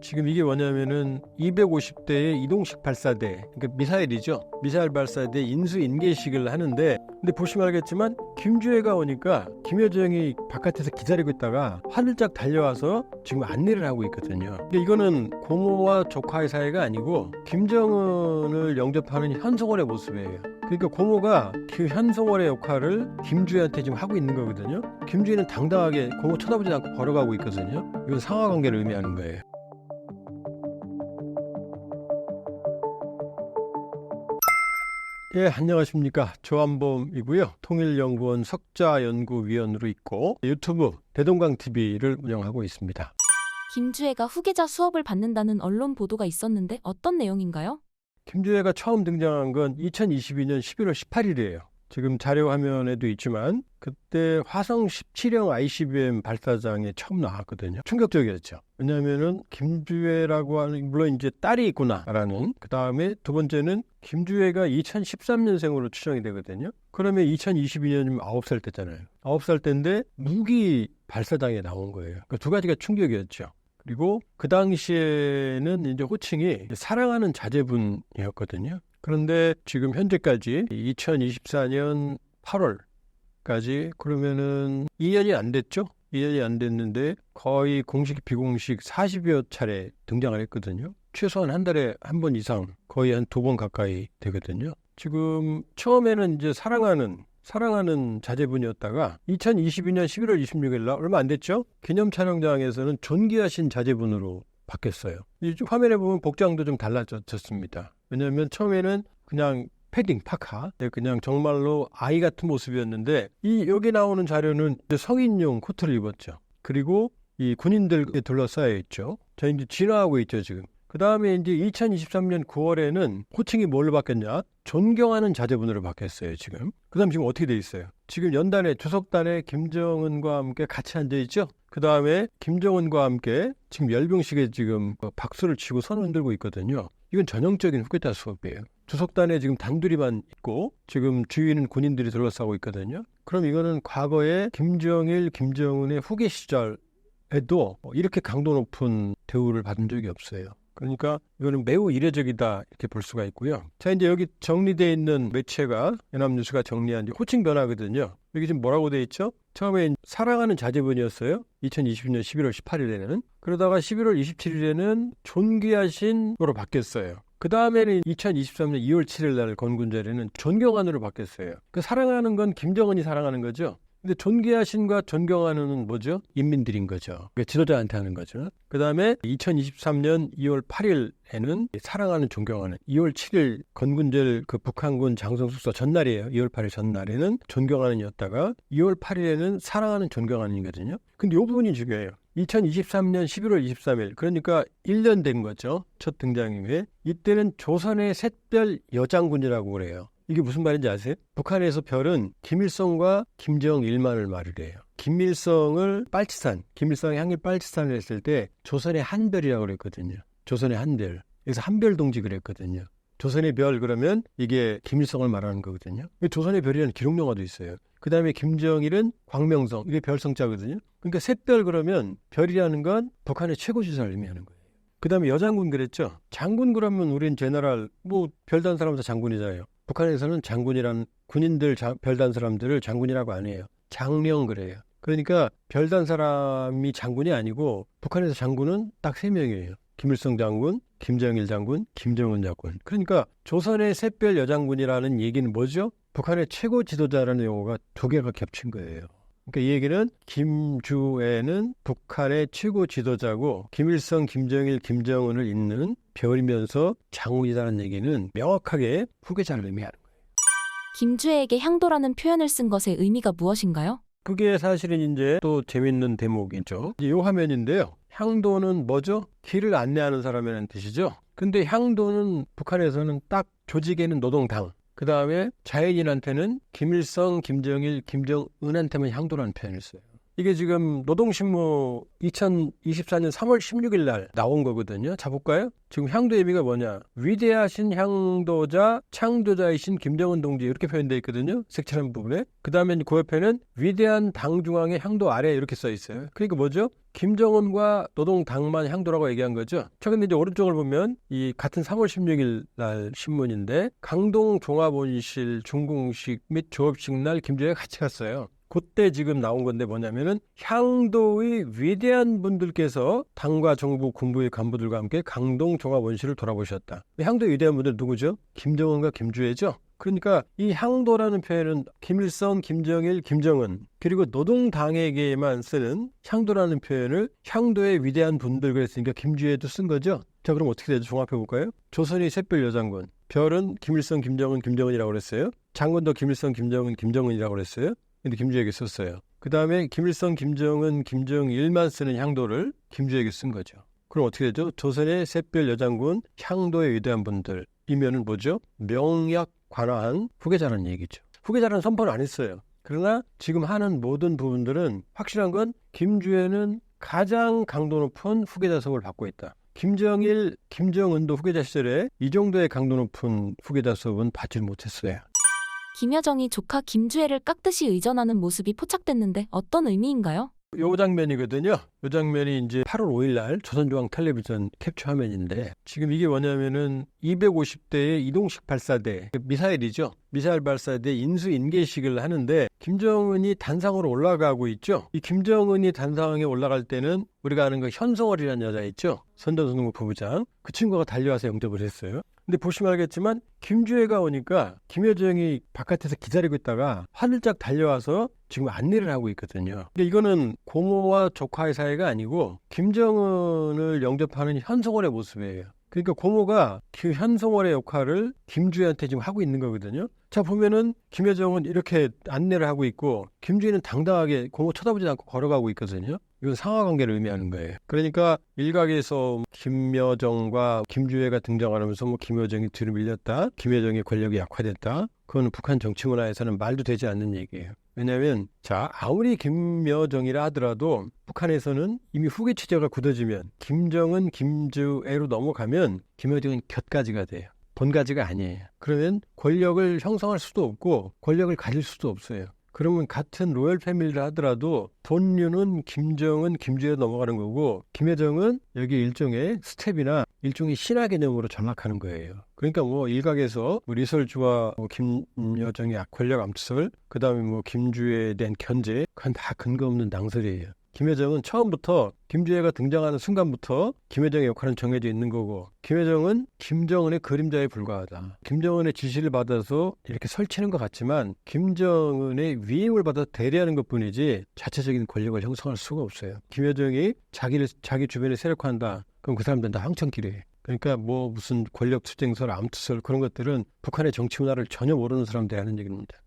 지금 이게 뭐냐면은 250대의 이동식 발사대, 그러니까 미사일이죠. 미사일 발사대 인수인계식을 하는데, 근데 보시면 알겠지만 김주애가 오니까 김여정이 바깥에서 기다리고 있다가 화들짝 달려와서 지금 안내를 하고 있거든요. 근데 이거는 고모와 조카의 사이가 아니고 김정은을 영접하는 현송월의 모습이에요. 그러니까 고모가 그 현송월의 역할을 김주애한테 지금 하고 있는 거거든요. 김주애는 당당하게 고모 쳐다보지 않고 걸어가고 있거든요. 이건 상하관계를 의미하는 거예요. 예, 안녕하십니까. 조한범이고요. 통일연구원 석자연구위원으로 있고 유튜브 대동강TV를 운영하고 있습니다. 김주애가 후계자 수업을 받는다는 언론 보도가 있었는데 어떤 내용인가요? 김주애가 처음 등장한 건 2022년 11월 18일이에요. 지금 자료 화면에도 있지만 그때 화성 17형 ICBM 발사장에 처음 나왔거든요. 충격적이었죠. 왜냐하면은 김주애라고 하는, 물론 이제 딸이 있구나라는, 그 다음에 두 번째는 김주애가 2013년생으로 추정이 되거든요. 그러면 2022년이면 9살 때잖아요. 9살 때인데 무기 발사장에 나온 거예요. 그 두 가지가 충격이었죠. 그리고 그 당시에는 이제 호칭이 사랑하는 자제분이었거든요. 그런데 지금 현재까지 2024년 8월까지 그러면은 2년이 안 됐죠? 2년이 안 됐는데 거의 공식 비공식 40여 차례 등장을 했거든요. 최소한 한 달에 한 번 이상, 거의 한 2번 가까이 되거든요. 지금 처음에는 이제 사랑하는 자제분이었다가 2022년 11월 26일 날 얼마 안 됐죠? 기념 촬영장에서는 존귀하신 자제분으로 바뀌었어요. 이 화면에 보면 복장도 좀 달라졌습니다. 왜냐하면 처음에는 그냥 패딩, 파카, 그냥 정말로 아이 같은 모습이었는데 여기 나오는 자료는 이제 성인용 코트를 입었죠. 그리고 이 군인들에 둘러싸여 있죠. 자, 이제 진화하고 있죠, 지금. 그 다음에 이제 2023년 9월에는 호칭이 뭘로 바뀌었냐? 존경하는 자제분으로 바뀌었어요, 지금. 그 다음 지금 어떻게 돼 있어요? 지금 연단에, 주석단에 김정은과 함께 같이 앉아있죠? 그 다음에 김정은과 함께 지금 열병식에 지금 박수를 치고 손을 흔들고 있거든요. 이건 전형적인 후계자 수업이에요. 주석단에 지금 단둘이만 있고 지금 주위는 군인들이 둘러싸고 있거든요. 그럼 이거는 과거에 김정일, 김정은의 후계 시절에도 이렇게 강도 높은 대우를 받은 적이 없어요. 그러니까 이거는 매우 이례적이다 이렇게 볼 수가 있고요. 자, 이제 여기 정리되어 있는 매체가 연합뉴스가 정리한 호칭 변화거든요. 여기 지금 뭐라고 되어 있죠? 처음에 사랑하는 자제분이었어요. 2020년 11월 18일에는. 그러다가 11월 27일에는 존귀하신으로 바뀌었어요. 그 다음에는 2023년 2월 7일 날 건군절에는 존경하는으로 바뀌었어요. 그 사랑하는 건 김정은이 사랑하는 거죠. 근데 존귀하신과 존경하는 뭐죠? 인민들인 거죠. 그러니까 지도자한테 하는 거죠. 그 다음에 2023년 2월 8일에는 사랑하는, 존경하는, 2월 7일 건군절 그 북한군 장성숙사 전날이에요. 2월 8일 전날에는 존경하는이었다가 2월 8일에는 사랑하는, 존경하는이거든요. 근데 이 부분이 중요해요. 2023년 11월 23일, 그러니까 1년 된 거죠. 첫 등장 이후에. 이때는 조선의 샛별 여장군이라고 그래요. 이게 무슨 말인지 아세요? 북한에서 별은 김일성과 김정일만을 말을 해요. 김일성을 빨치산, 김일성이 항일 빨치산을 했을 때 조선의 한별이라고 그랬거든요. 조선의 한별. 그래서 한별동지 그랬거든요. 조선의 별 그러면 이게 김일성을 말하는 거거든요. 조선의 별이라는 기록영화도 있어요. 그 다음에 김정일은 광명성, 이게 별성자거든요. 그러니까 샛별 그러면 별이라는 건 북한의 최고지사를 의미하는 거예요. 그 다음에 여장군 그랬죠. 장군 그러면 우린 제너럴, 별단 사람 다 장군이잖아요. 북한에서는 장군이란, 군인들 별단 사람들을 장군이라고 안 해요. 장령 그래요. 그러니까 별단 사람이 장군이 아니고 북한에서 장군은 딱 3명이에요. 김일성 장군, 김정일 장군, 김정은 장군. 그러니까 조선의 샛별 여장군이라는 얘기는 뭐죠? 북한의 최고 지도자라는 용어가 2개가 겹친 거예요. 그러니까 이 얘기는 김주애는 북한의 최고 지도자고 김일성, 김정일, 김정은을 잇는 별이면서 장군이라는 얘기는 명확하게 후계자를 의미하는 거예요. 김주애에게 향도라는 표현을 쓴 것의 의미가 무엇인가요? 그게 사실은 이제 또 재밌는 대목이죠. 이 화면인데요. 향도는 뭐죠? 길을 안내하는 사람이라는 뜻이죠. 근데 향도는 북한에서는 딱 조직에는 노동당, 그 다음에 자연인한테는 김일성, 김정일, 김정은한테만 향도라는 표현을 써요. 이게 지금 노동신문 2024년 3월 16일 날 나온 거거든요. 자, 볼까요? 지금 향도 의미가 뭐냐? 위대하신 향도자, 창조자이신 김정은 동지 이렇게 표현되어 있거든요. 색칠한 부분에. 그 다음에 그 옆에는 위대한 당 중앙의 향도 아래 이렇게 써 있어요. 그러니까 뭐죠? 김정은과 노동당만 향도라고 얘기한 거죠. 최근에 이제 오른쪽을 보면 이 같은 3월 16일 날 신문인데 강동 종합온실 중궁식 및 졸업식 날 김주혜가 같이 갔어요. 그때 지금 나온 건데 뭐냐면은 향도의 위대한 분들께서 당과 정부 군부의 간부들과 함께 강동 종합원실을 돌아보셨다. 향도의 위대한 분들 누구죠? 김정은과 김주혜죠. 그러니까 이 향도라는 표현은 김일성, 김정일, 김정은 그리고 노동당에게만 쓰는 향도라는 표현을 향도의 위대한 분들 그랬으니까 김주혜도 쓴 거죠. 자, 그럼 어떻게 되죠? 종합해 볼까요? 조선의 샛별 여장군. 별은 김일성, 김정은, 김정은이라고 그랬어요. 장군도 김일성, 김정은, 김정은이라고 그랬어요. 근데 김주혜에게 썼어요. 그 다음에 김일성, 김정은, 김정일만 쓰는 향도를 김주혜에게 쓴 거죠. 그럼 어떻게 되죠? 조선의 샛별 여장군, 향도의 위대한 분들. 이면은 뭐죠? 명약 관화한 후계자라는 얘기죠. 후계자라는 선포는 안 했어요. 그러나 지금 하는 모든 부분들은 확실한 건 김주혜는 가장 강도 높은 후계자석을 받고 있다. 김정일, 김정은도 후계자 시절에 이 정도의 강도 높은 후계자석은 받지 못했어요. 김여정이 조카 김주혜를 깍듯이 의전하는 모습이 포착됐는데 어떤 의미인가요? 요 장면이거든요. 요 장면이 이제 8월 5일 날 조선중앙 텔레비전 캡처 화면인데 지금 이게 뭐냐면은 250대의 이동식 발사대 미사일이죠. 미사일 발사대 인수인계식을 하는데 김정은이 단상으로 올라가고 있죠. 이 김정은이 단상에 올라갈 때는 우리가 아는 그 현송월이라는 여자 있죠. 선전성국 부부장. 그 친구가 달려와서 영접을 했어요. 근데 보시면 알겠지만 김주혜가 오니까 김여정이 바깥에서 기다리고 있다가 화들짝 달려와서 지금 안내를 하고 있거든요. 근데 이거는 고모와 조카의 사이가 아니고 김정은을 영접하는 현송월의 모습이에요. 그러니까 고모가 그 현송월의 역할을 김주혜한테 지금 하고 있는 거거든요. 자, 보면은 김여정은 이렇게 안내를 하고 있고 김주혜는 당당하게 고모 쳐다보지 않고 걸어가고 있거든요. 이건 상하관계를 의미하는 거예요. 그러니까 일각에서 김여정과 김주혜가 등장하면서 뭐 김여정이 뒤로 밀렸다, 김여정의 권력이 약화됐다. 그건 북한 정치 문화에서는 말도 되지 않는 얘기예요. 왜냐하면 자, 아무리 김여정이라 하더라도 북한에서는 이미 후계 체제가 굳어지면 김정은, 김주애로 넘어가면 김여정은 곁가지가 돼요. 본가지가 아니에요. 그러면 권력을 형성할 수도 없고 권력을 가질 수도 없어요. 그러면 같은 로열 패밀리를 하더라도 본류는 김정은, 김주애로 넘어가는 거고 김여정은 여기 일종의 스텝이나 일종의 신화 개념으로 전락하는 거예요. 그러니까 뭐 일각에서 뭐 리설주와 뭐 김여정의 권력 암투설, 그 다음에 뭐 김주애에 대한 견제, 그건 다 근거 없는 낭설이에요. 김여정은 처음부터 김주혜가 등장하는 순간부터 김여정의 역할은 정해져 있는 거고 김여정은 김정은의 그림자에 불과하다. 김정은의 지시를 받아서 이렇게 설치는 것 같지만 김정은의 위임을 받아 대리하는 것뿐이지 자체적인 권력을 형성할 수가 없어요. 김여정이 자기 주변에 세력화한다. 그럼 그 사람들은 다 황천길이에요. 그러니까 뭐 무슨 권력 투쟁설, 암투설 그런 것들은 북한의 정치 문화를 전혀 모르는 사람들이 하는 얘기입니다.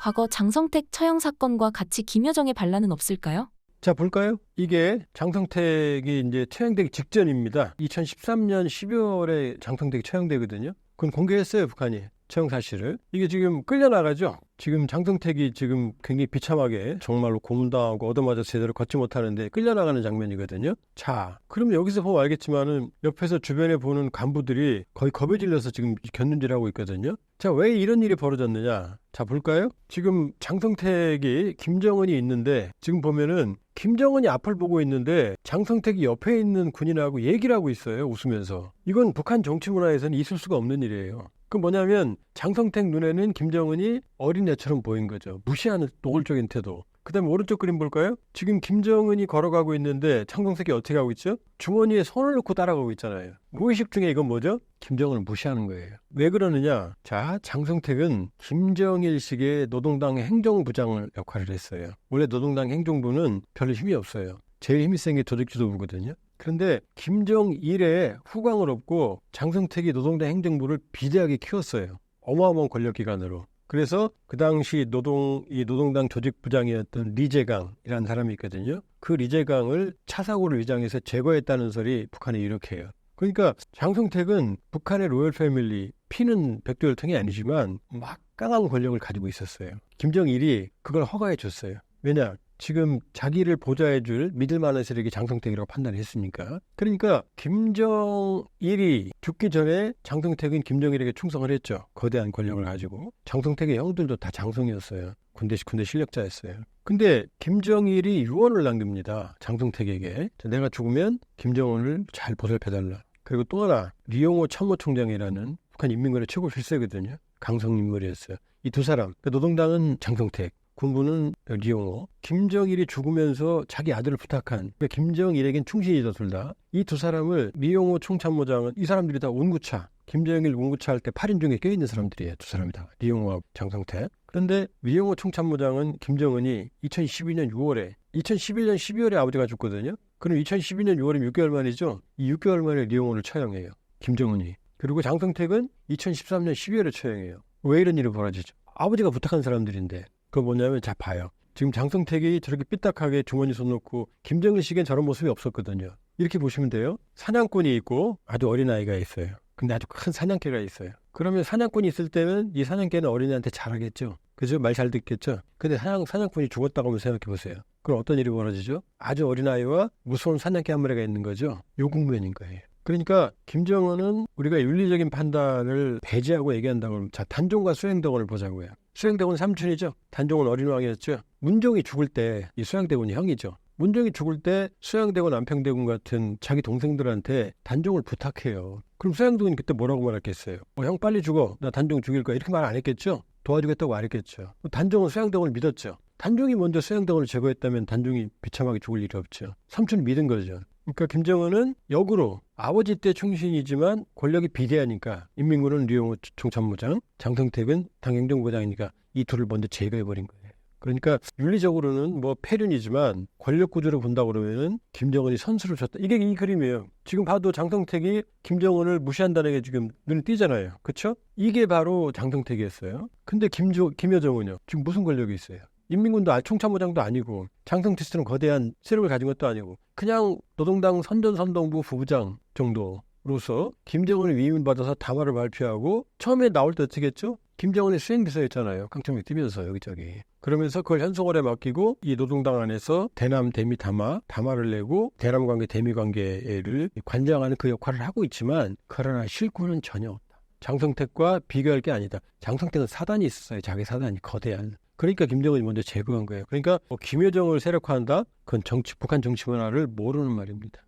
과거 장성택 처형 사건과 같이 김여정의 반란은 없을까요? 자, 볼까요? 이게 장성택이 이제 처형되기 직전입니다. 2013년 12월에 장성택이 처형되거든요. 그건 공개했어요, 북한이. 처형 사실을. 이게 지금 끌려나가죠. 지금 장성택이 지금 굉장히 비참하게 정말로 고문당하고 얻어맞아 제대로 걷지 못하는데 끌려나가는 장면이거든요. 자, 그럼 여기서 보면 알겠지만은 옆에서 주변에 보는 간부들이 거의 겁에 질려서 지금 곁눈질하고 있거든요. 자, 왜 이런 일이 벌어졌느냐? 자, 볼까요? 지금 장성택이 김정은이 있는데 지금 보면은 김정은이 앞을 보고 있는데 장성택이 옆에 있는 군인하고 얘기를 하고 있어요. 웃으면서. 이건 북한 정치 문화에서는 있을 수가 없는 일이에요. 그 뭐냐면 장성택 눈에는 김정은이 어린애처럼 보인 거죠. 무시하는 노골적인 태도. 그 다음에 오른쪽 그림 볼까요? 지금 김정은이 걸어가고 있는데 장성택이 어떻게 하고 있죠? 주머니에 손을 넣고 따라가고 있잖아요. 무의식 중에 이건 뭐죠? 김정은을 무시하는 거예요. 왜 그러느냐? 자, 장성택은 김정일식의 노동당 행정부장 역할을 했어요. 원래 노동당 행정부는 별로 힘이 없어요. 제일 힘이 센 게 조직지도부거든요. 그런데 김정일의 후광을 얻고 장성택이 노동당 행정부를 비대하게 키웠어요. 어마어마한 권력기관으로. 그래서 그 당시 노동당 조직부장이었던 리제강이라는 사람이 있거든요. 그 리제강을 차사고를 위장해서 제거했다는 설이 북한에 이렇게 해요. 그러니까 장성택은 북한의 로열 패밀리, 피는 백두혈통이 아니지만 막강한 권력을 가지고 있었어요. 김정일이 그걸 허가해 줬어요. 왜냐? 지금 자기를 보좌해줄 믿을 만한 세력이 장성택이라고 판단했으니까. 그러니까 김정일이 죽기 전에 장성택은 김정일에게 충성을 했죠. 거대한 권력을 가지고. 장성택의 형들도 다 장성이었어요. 군대 실력자였어요. 근데 김정일이 유언을 남깁니다. 장성택에게. 내가 죽으면 김정은을 잘 보살펴달라. 그리고 또 하나 리용호 참모총장이라는 북한 인민군의 최고 필수거든요. 강성 인물이었어요. 이 두 사람. 노동당은 장성택, 군부는 리용호. 김정일이 죽으면서 자기 아들을 부탁한 김정일에겐 충신이죠, 둘 다. 이 두 사람을 리용호 총참모장은 이 사람들이 다 운구차. 김정일 운구차 할 때 8인 중에 껴있는 사람들이에요. 두 사람이 다. 리용호와 장성택. 그런데 리용호 총참모장은 김정은이 2012년 6월에 2011년 12월에 아버지가 죽거든요. 그럼 2012년 6월이면 6개월 만이죠. 이 6개월 만에 리용호를 처형해요. 김정은이. 그리고 장성택은 2013년 12월에 처형해요. 왜 이런 일이 벌어지죠? 아버지가 부탁한 사람들인데 그거 뭐냐면 자 봐요. 지금 장성택이 저렇게 삐딱하게 주머니 손 놓고 김정일 씨에겐 저런 모습이 없었거든요. 이렇게 보시면 돼요. 사냥꾼이 있고 아주 어린아이가 있어요. 근데 아주 큰 사냥개가 있어요. 그러면 사냥꾼이 있을 때는 이 사냥개는 어린이한테 잘하겠죠. 그죠? 말 잘 듣겠죠. 근데 사냥꾼이 죽었다고 한번 생각해 보세요. 그럼 어떤 일이 벌어지죠? 아주 어린아이와 무서운 사냥개 한 마리가 있는 거죠. 요 국면인 거예요. 그러니까 김정은은 우리가 윤리적인 판단을 배제하고 얘기한다고 하면 자, 단종과 수행대군을 보자고요. 수행대군 삼촌이죠. 단종은 어린 왕이었죠. 문종이 죽을 때 이 수양대군이 형이죠. 문종이 죽을 때 수양대군, 안평대군 같은 자기 동생들한테 단종을 부탁해요. 그럼 수양대군이 그때 뭐라고 말했겠어요? 형 빨리 죽어. 나 단종 죽일 거야. 이렇게 말 안 했겠죠? 도와주겠다고 말했겠죠. 단종은 수양대군을 믿었죠. 단종이 먼저 수양대군을 제거했다면 단종이 비참하게 죽을 일이 없죠. 삼촌을 믿은 거죠. 그러니까 김정은은 역으로 아버지 때 충신이지만 권력이 비대하니까 인민군은 리용호 총참모장, 장성택은 당행정부장이니까 이 둘을 먼저 제거해버린 거예요. 그러니까 윤리적으로는 뭐 폐륜이지만 권력 구조를 본다 그러면은 김정은이 선수를 줬다. 이게 이 그림이에요. 지금 봐도 장성택이 김정은을 무시한다는 게 지금 눈에 띄잖아요. 그렇죠? 이게 바로 장성택이었어요. 근데 김여정은요. 지금 무슨 권력이 있어요? 인민군도 총참모장도 아니고 장성택처럼 거대한 세력을 가진 것도 아니고 그냥 노동당 선전선동부 부부장 정도로서 김정은을 위임받아서 담화를 발표하고 처음에 나올 때 어떻게 했죠? 김정은의 수행비서였잖아요. 깡총이 뛰면서 여기저기. 그러면서 그걸 현송월에 맡기고 이 노동당 안에서 대남 대미 담화를 내고 대남 관계 대미 관계를 관장하는 그 역할을 하고 있지만 그러나 실구는 전혀 없다. 장성택과 비교할 게 아니다. 장성택은 사단이 있었어요. 자기 사단이 거대한. 그러니까 김정은이 먼저 제거한 거예요. 그러니까 김여정을 세력화한다? 그건 북한 정치 문화를 모르는 말입니다.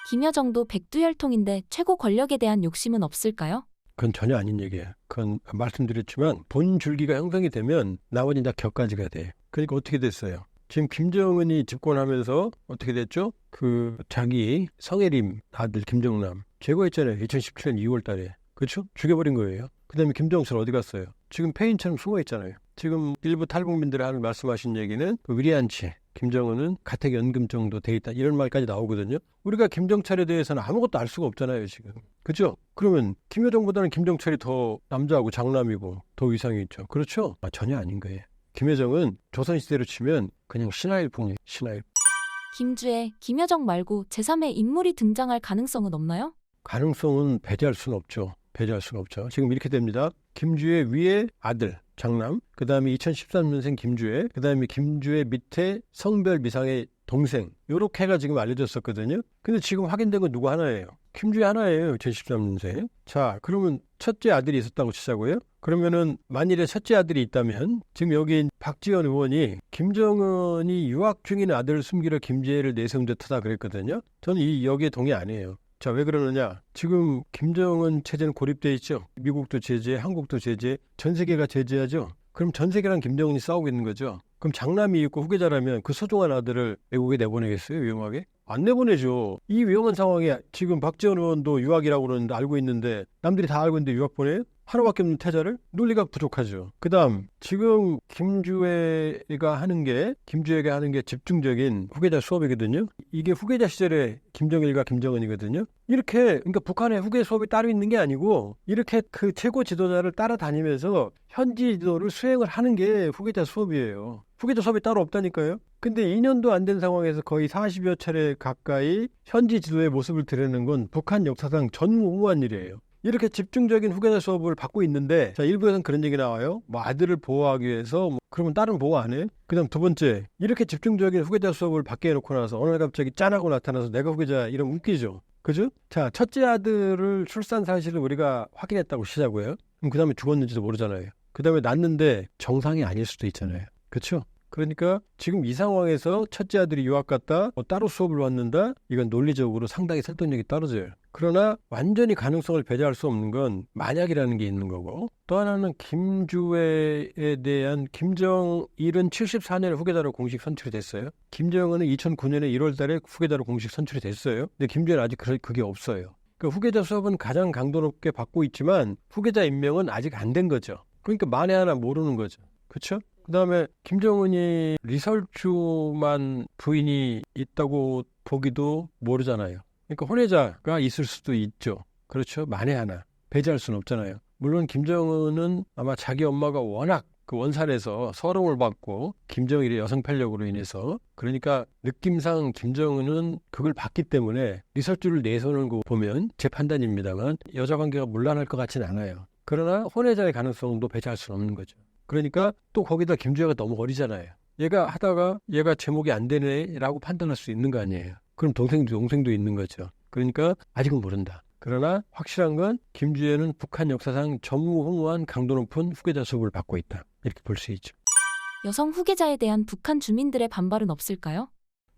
김여정도 백두혈통인데 최고 권력에 대한 욕심은 없을까요? 그건 전혀 아닌 얘기예요. 그건 말씀드렸지만 본 줄기가 형성이 되면 나머지 다 격가지가 돼. 그러니까 어떻게 됐어요? 지금 김정은이 집권하면서 어떻게 됐죠? 자기 성혜림 아들 김정남 제거했잖아요. 2017년 2월 달에. 그렇죠? 죽여버린 거예요. 그 다음에 김정철 어디 갔어요? 지금 폐인처럼 숨어있잖아요. 지금 일부 탈북민들이 말씀하신 얘기는 위리안치 김정은은 가택연금 정도 돼 있다 이런 말까지 나오거든요. 우리가 김정철에 대해서는 아무것도 알 수가 없잖아요 지금. 그렇죠? 그러면 김여정보다는 김정철이 더 남자하고 장남이고 더 위상이 있죠. 그렇죠? 전혀 아닌 거예요. 김여정은 조선시대로 치면 그냥 신하일풍이에요. 신하일풍. 김주에 김여정 말고 제3의 인물이 등장할 가능성은 없나요? 가능성은 배제할 수는 없죠. 배제할 수가 없죠. 지금 이렇게 됩니다. 김주의 위에 아들 장남, 그 다음에 2013년생 김주혜, 그 다음에 김주혜 밑에 성별 미상의 동생 요렇게가 지금 알려졌었거든요. 근데 지금 확인된 건 누구 하나예요. 김주혜 하나예요. 2013년생. 자, 그러면 첫째 아들이 있었다고 치자고요. 그러면은 만일에 첫째 아들이 있다면 지금 여기 박지원 의원이 김정은이 유학 중인 아들을 숨기려 김주혜를 내세운듯하다 그랬거든요. 저는 여기에 동의 안 해요. 자, 왜 그러느냐? 지금 김정은 체제는 고립돼 있죠. 미국도 제재, 한국도 제재, 전 세계가 제재하죠. 그럼 전 세계랑 김정은이 싸우고 있는 거죠. 그럼 장남이 있고 후계자라면 그 소중한 아들을 외국에 내보내겠어요? 위험하게? 안 내보내죠. 이 위험한 상황에 지금 박지원 의원도 유학이라고 그러는데 알고 있는데 남들이 다 알고 있는데 유학 보내요? 하나밖에 없는 태자를? 논리가 부족하죠. 그 다음 지금 김주혜가 하는 게 집중적인 후계자 수업이거든요. 이게 후계자 시절에 김정일과 김정은이거든요. 이렇게 그러니까 북한의 후계 수업이 따로 있는 게 아니고 이렇게 그 최고 지도자를 따라다니면서 현지 지도를 수행을 하는 게 후계자 수업이에요. 후계자 수업이 따로 없다니까요. 근데 2년도 안 된 상황에서 거의 40여 차례 가까이 현지 지도의 모습을 드러내는 건 북한 역사상 전무후무한 일이에요. 이렇게 집중적인 후계자 수업을 받고 있는데, 자, 일부에서는 그런 얘기 나와요. 뭐 아들을 보호하기 위해서, 그러면 딸은 보호 안 해? 그 다음 두 번째, 이렇게 집중적인 후계자 수업을 받게 해놓고 나서 어느 날 갑자기 짠하고 나타나서 내가 후계자 이러면 웃기죠. 그죠? 자, 첫째 아들을 출산 사실을 우리가 확인했다고 시작고요. 그럼 그 다음에 죽었는지도 모르잖아요. 그 다음에 낳는데 정상이 아닐 수도 있잖아요. 그렇죠? 그러니까 지금 이 상황에서 첫째 아들이 유학 갔다 따로 수업을 받는다? 이건 논리적으로 상당히 설득력이 떨어져요. 그러나 완전히 가능성을 배제할 수 없는 건 만약이라는 게 있는 거고, 또 하나는 김주애에 대한 김정일은 74년에 후계자로 공식 선출이 됐어요. 김정은은 2009년에 1월 달에 후계자로 공식 선출이 됐어요. 근데 김주애는 아직 그게 없어요. 그러니까 후계자 수업은 가장 강도 높게 받고 있지만 후계자 임명은 아직 안 된 거죠. 그러니까 만에 하나 모르는 거죠. 그렇죠? 그 다음에 김정은이 리설주만 부인이 있다고 보기도 모르잖아요. 그러니까 혼외자가 있을 수도 있죠. 그렇죠? 만에 하나. 배제할 수는 없잖아요. 물론 김정은은 아마 자기 엄마가 워낙 그 원산에서 서름을 받고 김정일의 여성 편력으로 인해서, 그러니까 느낌상 김정은은 그걸 봤기 때문에 리설주를 내세우는 거 보면 제 판단입니다만 여자 관계가 문란할 것 같지는 않아요. 그러나 혼외자의 가능성도 배제할 수는 없는 거죠. 그러니까 또 거기다 김주애가 너무 어리잖아요. 얘가 하다가 얘가 제목이 안 되네라고 판단할 수 있는 거 아니에요. 그럼 동생도 있는 거죠. 그러니까 아직은 모른다. 그러나 확실한 건 김주애는 북한 역사상 전무후무한 강도 높은 후계자 수업을 받고 있다. 이렇게 볼 수 있죠. 여성 후계자에 대한 북한 주민들의 반발은 없을까요?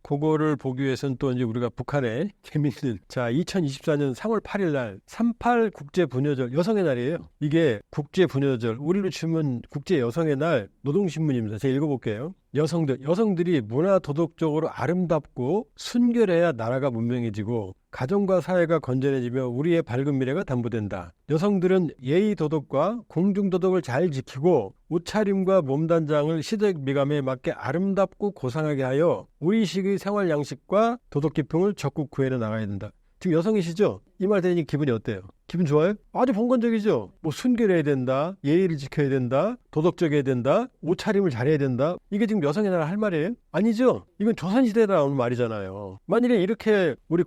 그거를 보기 위해서는 또 이제 우리가 북한의 재밌는, 자, 2024년 3월 8일 날 38 국제 부녀절, 여성의 날이에요. 이게 국제 부녀절, 우리로 치면 국제 여성의 날 노동신문입니다. 제가 읽어볼게요. 여성들이 문화 도덕적으로 아름답고 순결해야 나라가 문명해지고 가정과 사회가 건전해지며 우리의 밝은 미래가 담보된다. 여성들은 예의 도덕과 공중 도덕을 잘 지키고 옷차림과 몸단장을 시대적 미감에 맞게 아름답고 고상하게 하여 우리식의 생활 양식과 도덕 기풍을 적극 구해내 나가야 된다. 지금 여성이시죠? 이 말 들으니 기분이 어때요? 기분 좋아요? 아주 본건적이죠? 뭐 순결해야 된다, 예의를 지켜야 된다, 도덕적이어야 된다, 옷차림을 잘해야 된다. 이게 지금 여성의 나라 할 말이에요? 아니죠? 이건 조선시대에 나오는 말이잖아요. 만일에 이렇게 우리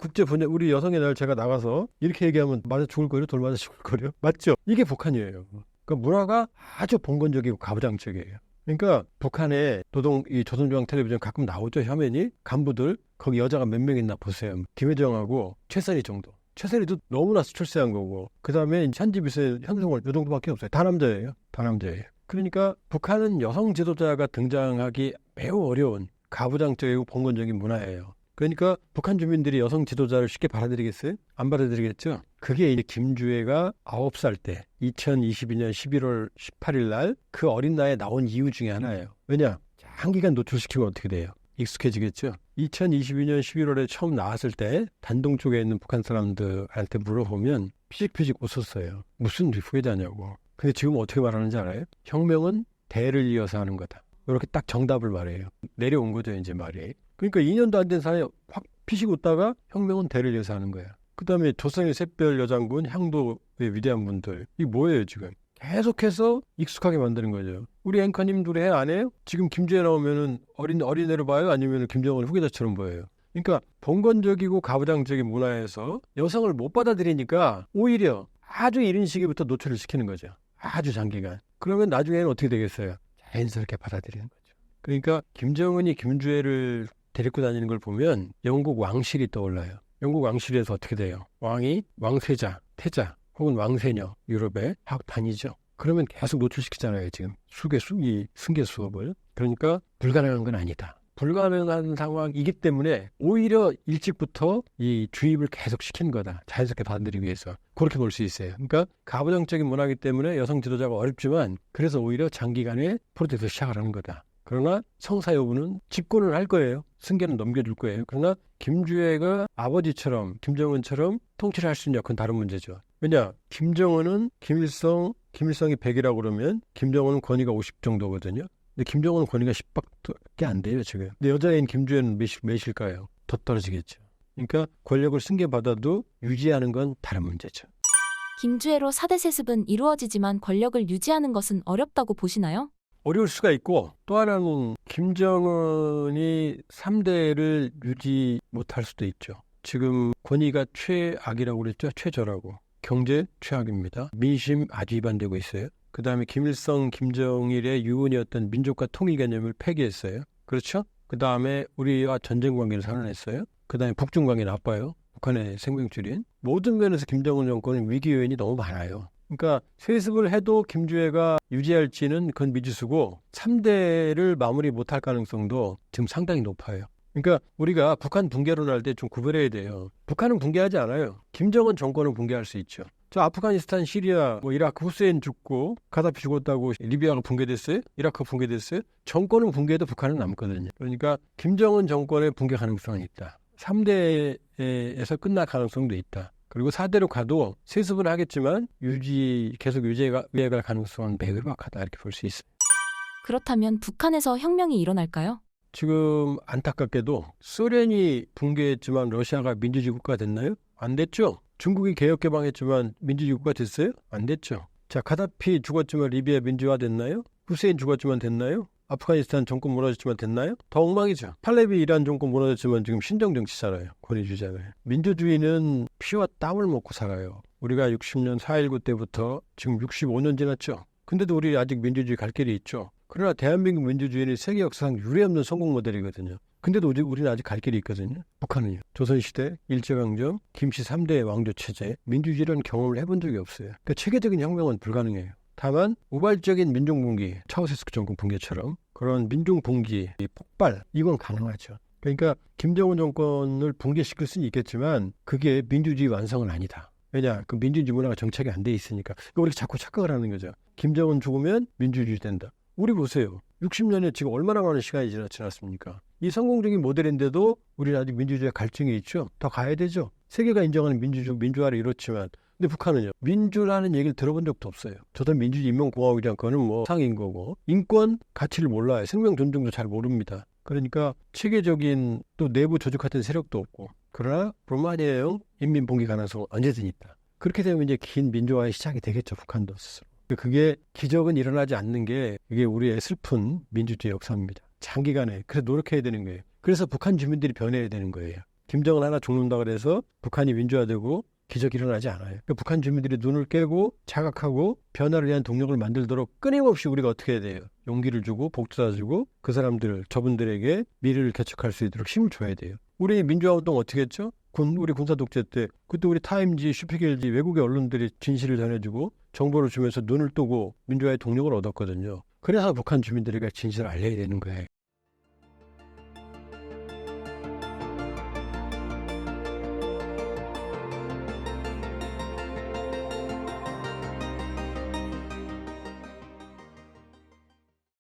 여성의 날 제가 나가서 이렇게 얘기하면 맞아 죽을 거예요? 돌 맞아 죽을 거예요? 맞죠? 이게 북한이에요. 그러니까 문화가 아주 본건적이고 가부장적이에요. 그러니까 북한의 이 조선중앙 텔레비전 가끔 나오죠, 화면이. 간부들 거기 여자가 몇 명 있나 보세요. 김혜정하고 최선희 정도. 최선희도 너무나 출세한 거고, 그 다음에 현지비서 현승월 이 정도밖에 없어요. 다 남자예요. 그러니까 북한은 여성 지도자가 등장하기 매우 어려운 가부장적이고 본건적인 문화예요. 그러니까 북한 주민들이 여성 지도자를 쉽게 받아들이겠어요? 안 받아들이겠죠? 그게 이제 김주애가 9살 때 2022년 11월 18일 날 그 어린 나이에 나온 이유 중에 하나예요. 왜냐? 장기간 노출시키면 어떻게 돼요? 익숙해지겠죠? 2022년 11월에 처음 나왔을 때 단동 쪽에 있는 북한 사람들한테 물어보면 피식피식 웃었어요. 무슨 후계자냐고. 근데 지금 어떻게 말하는지 알아요? 혁명은 대를 이어서 하는 거다. 이렇게 딱 정답을 말해요. 내려온 거죠, 이제 말이. 그러니까 2년도 안 된 사이에 확 피식 웃다가 혁명은 대를 이어서 하는 거야. 그 다음에 조선의 샛별 여장군, 향도의 위대한 분들. 이게 뭐예요, 지금? 계속해서 익숙하게 만드는 거죠. 우리 앵커님들이 해 안 해요? 지금 김주애 나오면은 어린애로 봐요? 아니면 김정은 후계자처럼 보여요? 그러니까 본건적이고 가부장적인 문화에서 여성을 못 받아들이니까 오히려 아주 이른 시기부터 노출을 시키는 거죠. 아주 장기간. 그러면 나중에는 어떻게 되겠어요? 자연스럽게 받아들이는 거죠. 그러니까 김정은이 김주애를 데리고 다니는 걸 보면 영국 왕실이 떠올라요. 영국 왕실에서 어떻게 돼요? 왕이 왕세자, 태자 혹은 왕세녀 유럽에 하고 다니죠. 그러면 계속 노출시키잖아요. 지금 이 승계 수업을. 그러니까 불가능한 건 아니다. 불가능한 상황이기 때문에 오히려 일찍부터 이 주입을 계속 시킨 거다. 자연스럽게 받아들이기 위해서. 그렇게 볼 수 있어요. 그러니까 가부장적인 문화이기 때문에 여성 지도자가 어렵지만 그래서 오히려 장기간의 프로젝트를 시작을 하는 거다. 그러나 성사 여부는 집권을 할 거예요. 승계는 넘겨줄 거예요. 그러나 김주애가 아버지처럼 김정은처럼 통치를 할 수 있냐, 그건 다른 문제죠. 왜냐? 김정은은 김일성이 100이라고 그러면 김정은은 권위가 50 정도거든요. 근데 김정은은 권위가 10밖에 안 돼요, 지금. 근데 여자인 김주애는 몇일까요? 더 떨어지겠죠. 그러니까 권력을 승계받아도 유지하는 건 다른 문제죠. 김주애로 4대 세습은 이루어지지만 권력을 유지하는 것은 어렵다고 보시나요? 어려울 수가 있고, 또 하나는 김정은이 3대를 유지 못할 수도 있죠. 지금 권위가 최악이라고 그랬죠? 최저라고. 경제 최악입니다. 민심 아주 위반되고 있어요. 그 다음에 김일성, 김정일의 유언이었던 민족과 통일 개념을 폐기했어요. 그렇죠? 그 다음에 우리와 전쟁 관계를 선언했어요. 그 다음에 북중 관계 나빠요. 북한의 생명줄인. 모든 면에서 김정은 정권의 위기 요인이 너무 많아요. 그러니까 세습을 해도 김주애가 유지할지는 그건 미지수고 3대를 마무리 못할 가능성도 지금 상당히 높아요. 그러니까 우리가 북한 붕괴론 할 때 좀 구별해야 돼요. 북한은 붕괴하지 않아요. 김정은 정권은 붕괴할 수 있죠. 저 아프가니스탄, 시리아, 이라크 후세인 죽고 가다피 죽었다고 리비아가 붕괴됐어요? 이라크 붕괴됐어요? 정권은 붕괴해도 북한은 남거든요. 그러니까 김정은 정권의 붕괴 가능성은 있다. 3대에서 끝날 가능성도 있다. 그리고 4대로 가도 세습은 하겠지만 계속 유지해갈 가능성은 매우 희박하다 이렇게 볼 수 있어요. 그렇다면 북한에서 혁명이 일어날까요? 지금 안타깝게도 소련이 붕괴했지만 러시아가 민주주의 국가가 됐나요? 안 됐죠. 중국이 개혁개방했지만 민주주의 국가가 됐어요? 안 됐죠. 자, 가다피 죽었지만 리비아 민주화 됐나요? 후세인 죽었지만 됐나요? 아프가니스탄 정권 무너졌지만 됐나요? 더 엉망이죠. 팔레비 이란 정권 무너졌지만 지금 신정정치잖아요. 권위주의잖아요. 민주주의는 피와 땀을 먹고 살아요. 우리가 60년 4.19 때부터 지금 65년 지났죠. 근데도 우리 아직 민주주의 갈 길이 있죠. 그러나 대한민국 민주주의는 세계 역사상 유례없는 성공 모델이거든요. 근데도 우리는 아직 갈 길이 있거든요. 북한은요. 조선시대, 일제강점, 김씨 3대 왕조체제, 민주주의라는 경험을 해본 적이 없어요. 그러니까 체계적인 혁명은 불가능해요. 다만 우발적인 민족분기, 차우세스크 정권 붕괴처럼 그런 민족분기, 폭발, 이건 가능하죠. 그러니까 김정은 정권을 붕괴시킬 수는 있겠지만 그게 민주주의 완성은 아니다. 왜냐? 그 민주주의 문화가 정착이 안 돼 있으니까. 그러니까 우리가 자꾸 착각을 하는 거죠. 김정은 죽으면 민주주의 된다. 우리 보세요. 60년에 지금 얼마나 많은 시간이 지났습니까? 이 성공적인 모델인데도 우리는 아직 민주주의에 갈증이 있죠. 더 가야 되죠. 세계가 인정하는 민주화를 이뤘지만 근데 북한은요. 민주라는 얘기를 들어본 적도 없어요. 저도 민주주의 인민공화국이란 거는 상인 거고 인권 가치를 몰라요. 생명 존중도 잘 모릅니다. 그러니까 체계적인 또 내부 조직 같은 세력도 없고 그러나 불만이에요. 인민봉기 가능성은 언제든 있다. 그렇게 되면 이제 긴 민주화의 시작이 되겠죠. 북한도 스스로. 그게 기적은 일어나지 않는 게 이게 우리의 슬픈 민주주의 역사입니다. 장기간에 그래서 노력해야 되는 거예요. 그래서 북한 주민들이 변해야 되는 거예요. 김정은 하나 죽는다 그래서 북한이 민주화되고 기적이 일어나지 않아요. 그러니까 북한 주민들이 눈을 깨고 자각하고 변화를 위한 동력을 만들도록 끊임없이 우리가 어떻게 해야 돼요? 용기를 주고 복주사 주고 그 사람들 저분들에게 미래를 개척할 수 있도록 힘을 줘야 돼요. 우리 민주화 운동 어떻게 했죠? 우리 군사 독재 때 그때 우리 타임지, 슈피겔지 외국의 언론들이 진실을 전해주고 정보를 주면서 눈을 뜨고 민주화의 동력을 얻었거든요. 그래서 북한 주민들에게 진실을 알려야 되는 거예요.